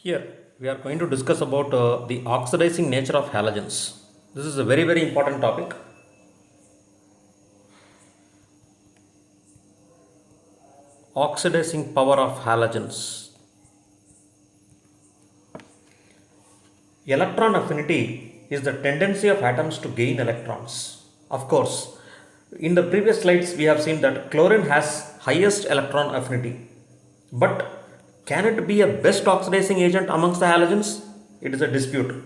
Here we are going to discuss about the oxidizing nature of halogens. This is a very important topic. Oxidizing power of halogens. Electron affinity is the tendency of atoms to gain electrons. Of course, in the previous slides we have seen that chlorine has highest electron affinity. But can it be a best oxidizing agent amongst the halogens? It is a dispute.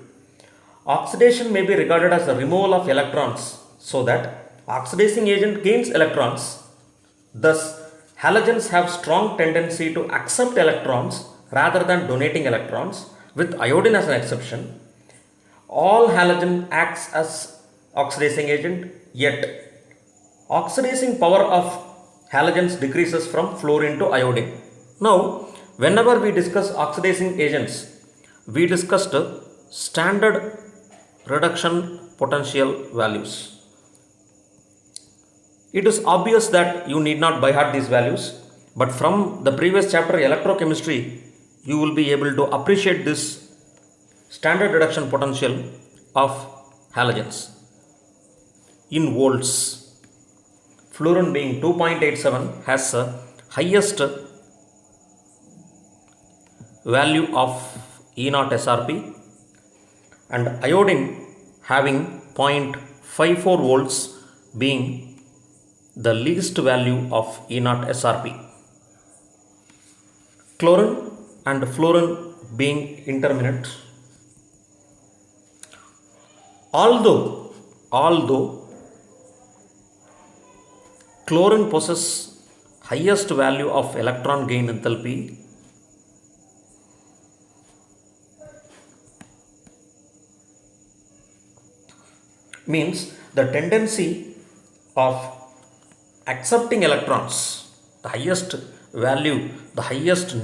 Oxidation may be regarded as the removal of electrons so that oxidizing agent gains electrons. Thus, halogens have strong tendency to accept electrons rather than donating electrons, with iodine as an exception. All halogen acts as oxidizing agent, yet oxidizing power of halogens decreases from fluorine to iodine. Now, whenever we discuss oxidizing agents, we discussed standard reduction potential values. It is obvious that you need not by heart these values, but from the previous chapter electrochemistry, you will be able to appreciate this standard reduction potential of halogens in volts. Fluorine being 2.87 has a highest value of E0 SRP, and iodine having 0.54 volts being the least value of E0 SRP. Chlorine and fluorine being intermittent. Although chlorine possesses highest value of electron gain enthalpy, means the tendency of accepting electrons, the highest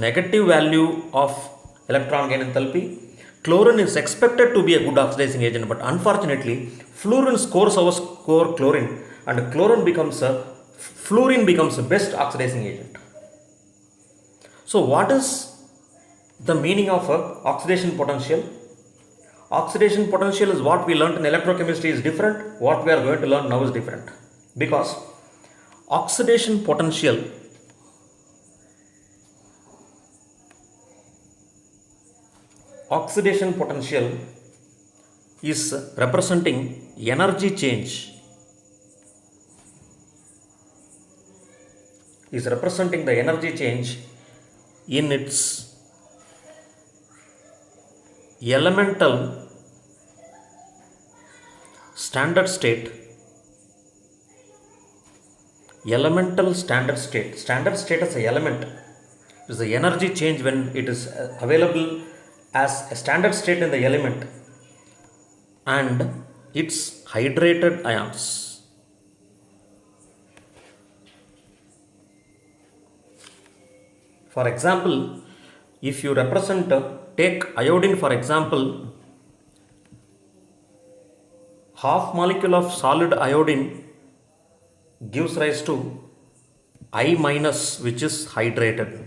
negative value of electron gain enthalpy, chlorine is expected to be a good oxidizing agent, but unfortunately fluorine scores over score chlorine, and fluorine becomes the best oxidizing agent. So what is the meaning of oxidation potential? Oxidation potential is what we learned in electrochemistry is different. What we are going to learn now is different, because oxidation potential is representing energy change, in its elemental standard state. Standard state as an element is the energy change when it is available as a standard state in the element and its hydrated ions. For example, if you take iodine for example, half molecule of solid iodine gives rise to I minus, which is hydrated.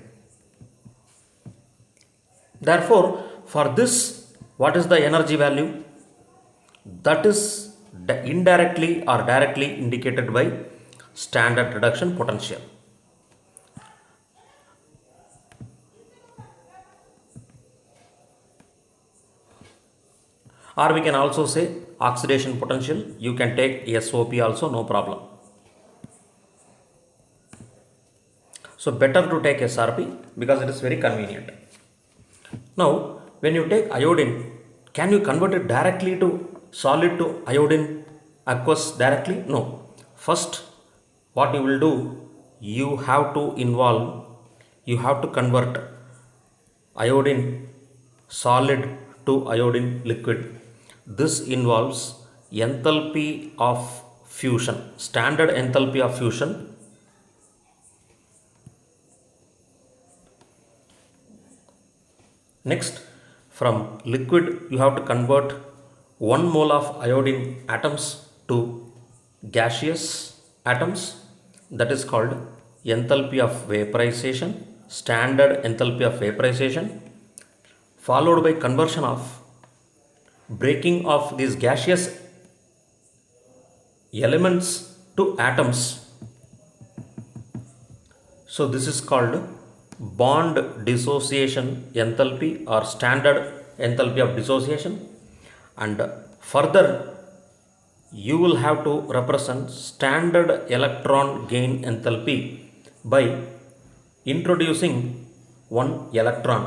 Therefore, for this, what is the energy value? That is indirectly or directly indicated by standard reduction potential. Or we can also say oxidation potential. You can take SOP also, no problem. So better to take SRP because it is very convenient. Now, when you take iodine, can you convert it directly to solid to iodine aqueous directly? No. First, what you will do, you have to convert iodine solid to iodine liquid. This involves enthalpy of fusion, standard enthalpy of fusion. Next, from liquid you have to convert 1 mole of iodine atoms to gaseous atoms. That is called enthalpy of vaporization, standard enthalpy of vaporization. followed by conversion of breaking of these gaseous elements to atoms. So this is called bond dissociation enthalpy or standard enthalpy of dissociation. And further, you will have to represent standard electron gain enthalpy by introducing one electron.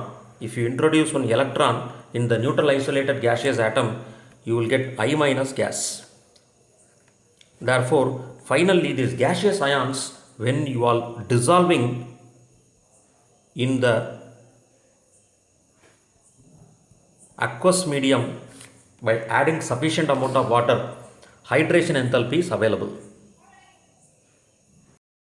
If you introduce one electron in the neutral isolated gaseous atom, you will get I minus gas. Therefore, finally, these gaseous ions, when you are dissolving in the aqueous medium by adding sufficient amount of water, hydration enthalpy is available.